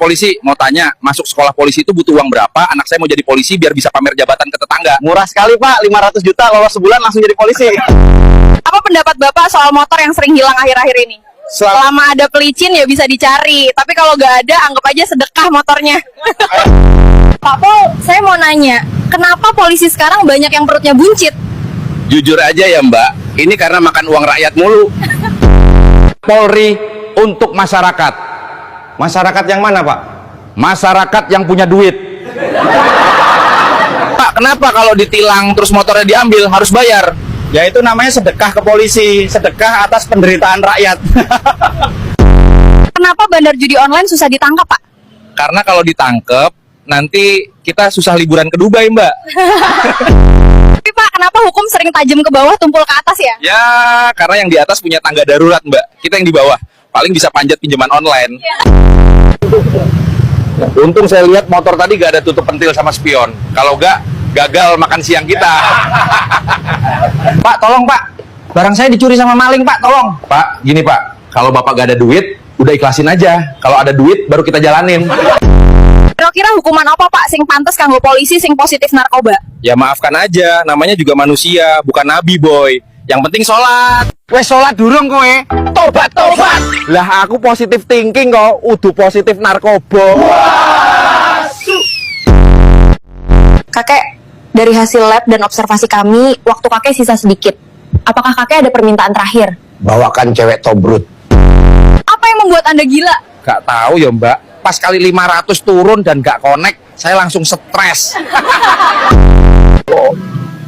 Polisi, mau tanya, masuk sekolah polisi itu butuh uang berapa? Anak saya mau jadi polisi biar bisa pamer jabatan ke tetangga. Murah sekali Pak, 500 juta lolos sebulan langsung jadi polisi. Apa pendapat Bapak soal motor yang sering hilang akhir-akhir ini? Selama ada pelicin ya bisa dicari, tapi kalau nggak ada anggap aja sedekah motornya. Pak Pol, saya mau nanya, kenapa polisi sekarang banyak yang perutnya buncit? Jujur aja ya Mbak, ini karena makan uang rakyat mulu. Polri untuk masyarakat. Masyarakat yang mana Pak? Masyarakat yang punya duit. Pak, kenapa kalau ditilang terus motornya diambil harus bayar? Ya itu namanya sedekah ke polisi, sedekah atas penderitaan rakyat. Kenapa bandar judi online susah ditangkap, Pak? Karena kalau ditangkep, nanti kita susah liburan ke Dubai Mbak. Tapi Pak, kenapa hukum sering tajam ke bawah tumpul ke atas ya? Ya, karena yang di atas punya tangga darurat Mbak, kita yang di bawah paling bisa panjat pinjaman online. Untung saya lihat motor tadi gak ada tutup pentil sama spion. Kalau gak, gagal makan siang kita. Pak, tolong Pak. Barang saya dicuri sama maling Pak, tolong. Pak, gini Pak, kalau Bapak gak ada duit, udah ikhlasin aja. Kalau ada duit, baru kita jalanin. Kira-kira hukuman apa Pak sing pantes kanggo polisi sing positif narkoba? Ya maafkan aja, namanya juga manusia, bukan nabi boy. Yang penting sholat. Wes sholat durung kowe. Tobat, tobat. Lah aku positif thinking kok, udah positif narkoba. Kakek, dari hasil lab dan observasi kami, waktu kakek sisa sedikit. Apakah kakek ada permintaan terakhir? Bawakan cewek tobrut. Apa yang membuat Anda gila? Gak tahu ya Mbak, pas kali 500 turun dan gak connect, saya langsung stres.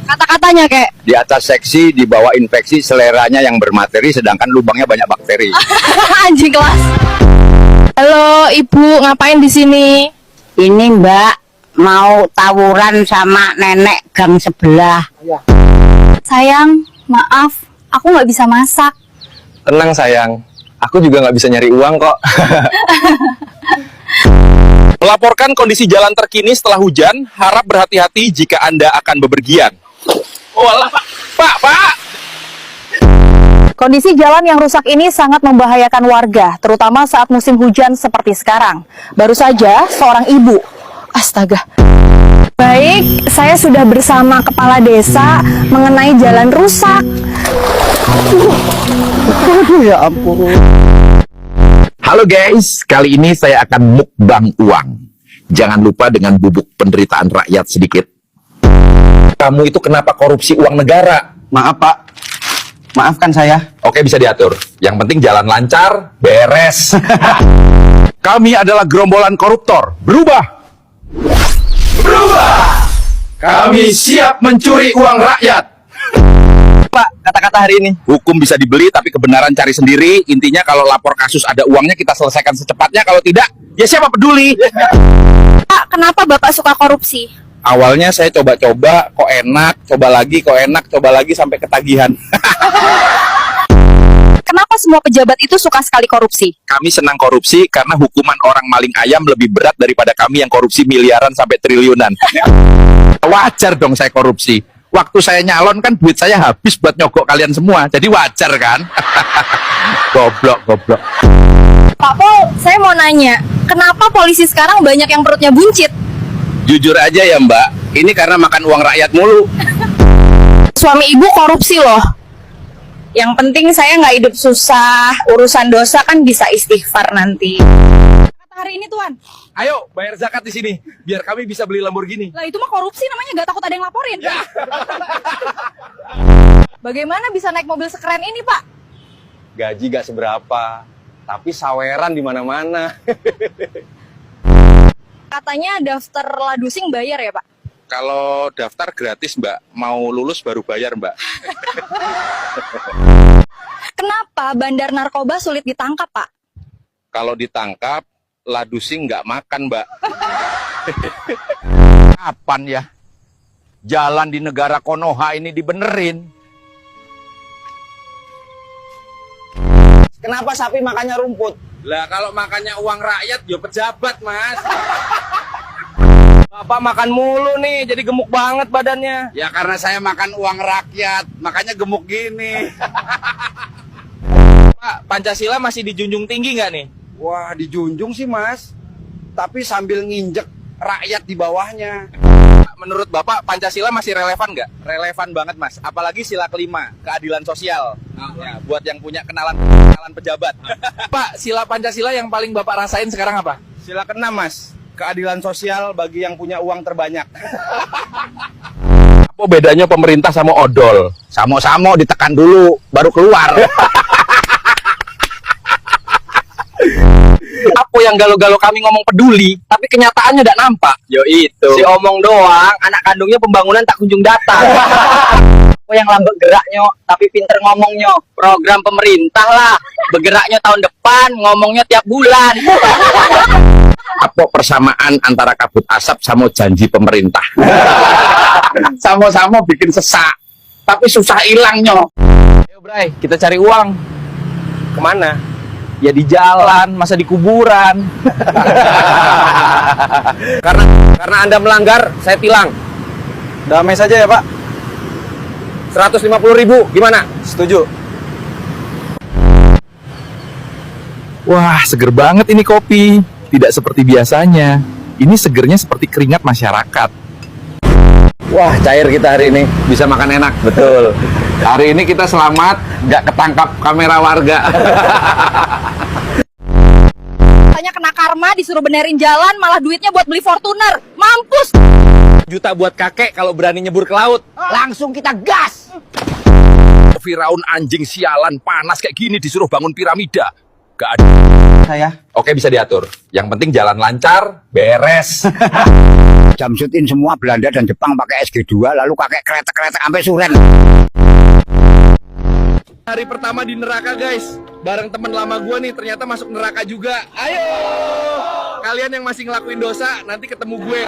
Kata-katanya kayak Di atas seksi, di bawah infeksi, seleranya yang bermateri, sedangkan lubangnya banyak bakteri. anjing kelas. Halo, Ibu, ngapain di sini? Ini Mbak mau tawuran sama nenek gang sebelah. Sayang, maaf, aku nggak bisa masak. Tenang sayang, aku juga nggak bisa nyari uang kok. Melaporkan kondisi jalan terkini setelah hujan, harap berhati-hati jika Anda akan bepergian. Oh alah, Pak. Kondisi jalan yang rusak ini sangat membahayakan warga, terutama saat musim hujan seperti sekarang. Baru saja seorang ibu, astaga. Baik, saya sudah bersama kepala desa mengenai jalan rusak. Aduh ya ampun. Halo guys, kali ini saya akan mukbang uang. Jangan lupa dengan bubuk penderitaan rakyat sedikit. Kamu itu kenapa korupsi uang negara? Maaf Pak, maafkan saya. Oke, bisa diatur. Yang penting jalan lancar, beres. Kami adalah gerombolan koruptor. Berubah! Kami siap mencuri uang rakyat. Pak, kata-kata hari ini. Hukum bisa dibeli, tapi kebenaran cari sendiri. Intinya kalau lapor kasus ada uangnya, kita selesaikan secepatnya. Kalau tidak, ya siapa peduli? Pak, kenapa Bapak suka korupsi? Awalnya saya coba-coba, kok enak, coba lagi, kok enak, coba lagi, sampai ketagihan. Kenapa semua pejabat itu suka sekali korupsi? Kami senang korupsi karena hukuman orang maling ayam lebih berat daripada kami yang korupsi miliaran sampai triliunan. Wajar dong saya korupsi. Waktu saya nyalon kan duit saya habis buat nyogok kalian semua. Jadi wajar kan? Goblok. Pak Pol, saya mau nanya, kenapa polisi sekarang banyak yang perutnya buncit? Jujur aja ya Mbak, ini karena makan uang rakyat mulu. Suami ibu korupsi loh. Yang penting saya nggak hidup susah, urusan dosa kan bisa istighfar nanti. Kata hari ini Tuan. Ayo bayar zakat di sini, biar kami bisa beli Lamborghini. Lah itu mah korupsi namanya, nggak takut ada yang laporin. Bagaimana bisa naik mobil sekeren ini Pak? Gaji gak seberapa, tapi saweran di mana-mana. Katanya daftar ladusing bayar ya Pak? Kalau daftar gratis Mbak, mau lulus baru bayar Mbak. Kenapa bandar narkoba sulit ditangkap Pak? Kalau ditangkap, ladusing nggak makan Mbak. Kapan ya? Jalan di negara Konoha ini dibenerin. Kenapa sapi makannya rumput? Lah kalau makannya uang rakyat, ya pejabat Mas. Bapak makan mulu nih, jadi gemuk banget badannya. Ya karena saya makan uang rakyat, makanya gemuk gini. Pak, Pancasila masih dijunjung tinggi nggak nih? Wah, dijunjung sih Mas. tapi sambil nginjek rakyat di bawahnya. Menurut Bapak, Pancasila masih relevan nggak? Relevan banget, Mas. Apalagi sila kelima, keadilan sosial. Ya, buat yang punya kenalan pejabat. Pak, sila Pancasila yang paling Bapak rasain sekarang apa? Sila keenam, Mas. Keadilan sosial bagi yang punya uang terbanyak. Apa bedanya pemerintah sama odol? Samo-samo ditekan dulu, baru keluar. Apa yang galau-galau kami ngomong peduli, tapi kenyataannya tidak nampak? Yo itu. Si omong doang, anak kandungnya pembangunan tak kunjung datang. Aku yang lambat geraknya, tapi pinter ngomongnya. Program pemerintah lah, bergeraknya tahun depan, ngomongnya tiap bulan. Apa persamaan antara kabut asap sama janji pemerintah? Sama-sama bikin sesak, tapi susah hilangnya. Ayo Bray, kita cari uang. Kemana? Ya di jalan, masa di kuburan. Karena Anda melanggar, saya tilang. Damai saja ya, Pak. 150.000, gimana? Setuju. Wah, seger banget ini kopi. Tidak seperti biasanya. Ini segernya seperti keringat masyarakat. Wah, cair kita hari ini, bisa makan enak, betul. Hari ini kita selamat, nggak ketangkap kamera warga. Katanya kena karma, disuruh benerin jalan, malah duitnya buat beli Fortuner. Mampus! Juta buat kakek kalau berani nyebur ke laut. Langsung kita gas. Firaun anjing sialan panas kayak gini disuruh bangun piramida. Gak ada. Saya. Oke, bisa diatur. Yang penting jalan lancar, beres. Jamsudin semua Belanda dan Jepang pakai SG2, lalu pakai kereta-kereta sampai Suren. Hari pertama di neraka, guys. Bareng temen lama gua nih, ternyata masuk neraka juga. Ayo! Kalian yang masih ngelakuin dosa, nanti ketemu gue.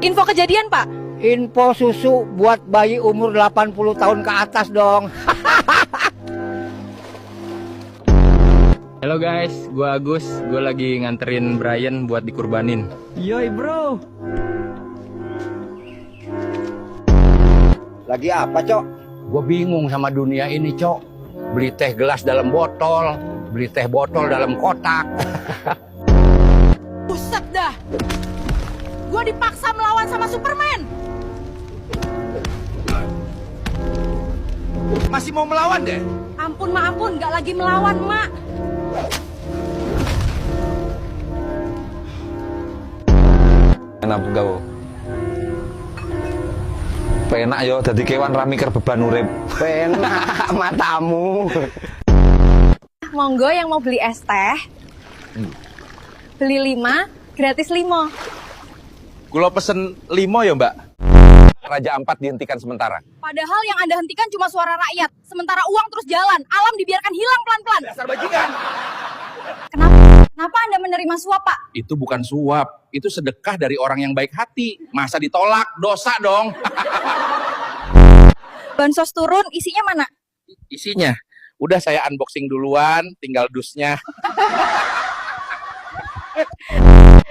Info kejadian, Pak. Info susu buat bayi umur 80 tahun ke atas dong. Halo guys, gue Agus. Gue lagi nganterin Brian buat dikurbanin. Yoi bro. Lagi apa, Cok? Gue bingung sama dunia ini, Cok. Beli teh gelas dalam botol, beli teh botol dalam kotak. Buset dah. Gue dipaksa melawan sama Superman. Masih mau melawan deh? Ampun, Mak, ampun. Gak lagi melawan, Mak. Enak gawe. Penak yo dadi kewan ra mikir beban urip. Penak matamu. Monggo yang mau beli es teh. Beli 5, gratis 5. Gua pesen 5 ya, Mbak. Raja Ampat dihentikan sementara. Padahal yang Anda hentikan cuma suara rakyat. Sementara uang terus jalan. Alam dibiarkan hilang pelan-pelan. Dasar bajingan. Kenapa Anda menerima suap, Pak? Itu bukan suap, itu sedekah dari orang yang baik hati. Masa ditolak? Dosa dong. Bansos turun, isinya mana? Isinya, udah saya unboxing duluan, tinggal dusnya.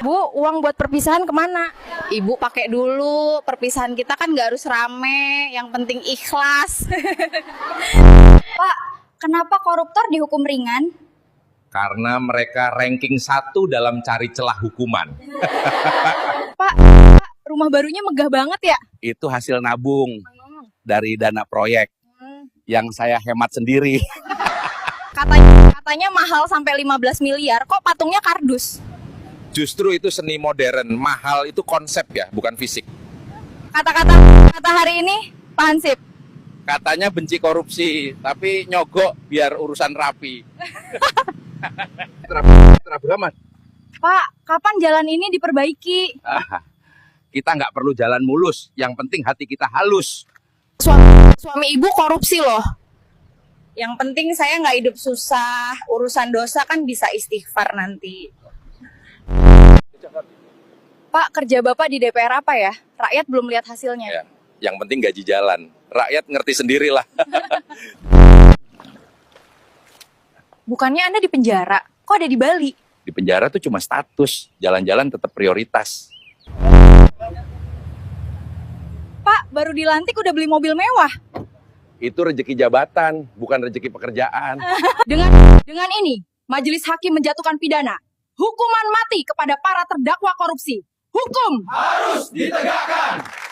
Bu, uang buat perpisahan kemana? Ibu pakai dulu, perpisahan kita kan nggak harus rame, yang penting ikhlas. Pak, kenapa koruptor dihukum ringan? Karena mereka ranking 1 dalam cari celah hukuman. Pak, rumah barunya megah banget ya? Itu hasil nabung dari dana proyek yang saya hemat sendiri. Katanya mahal sampai 15 miliar, kok patungnya kardus? Justru itu seni modern, mahal itu konsep ya, bukan fisik. Kata hari ini, Pak Hansip. Katanya benci korupsi, tapi nyogok biar urusan rapi. Mas. Pak, kapan jalan ini diperbaiki? Kita nggak perlu jalan mulus, yang penting hati kita halus. Suami ibu korupsi loh. Yang penting saya nggak hidup susah, urusan dosa kan bisa istighfar nanti. Pak, kerja Bapak di DPR apa ya? Rakyat belum lihat hasilnya. Ya, yang penting gaji jalan. Rakyat ngerti sendirilah. Bukannya Anda di penjara, kok ada di Bali? Di penjara tuh cuma status, jalan-jalan tetap prioritas. Pak, baru dilantik udah beli mobil mewah. Itu rezeki jabatan, bukan rezeki pekerjaan. Dengan ini, Majelis Hakim menjatuhkan pidana. hukuman mati kepada para terdakwa korupsi. Hukum Harus ditegakkan.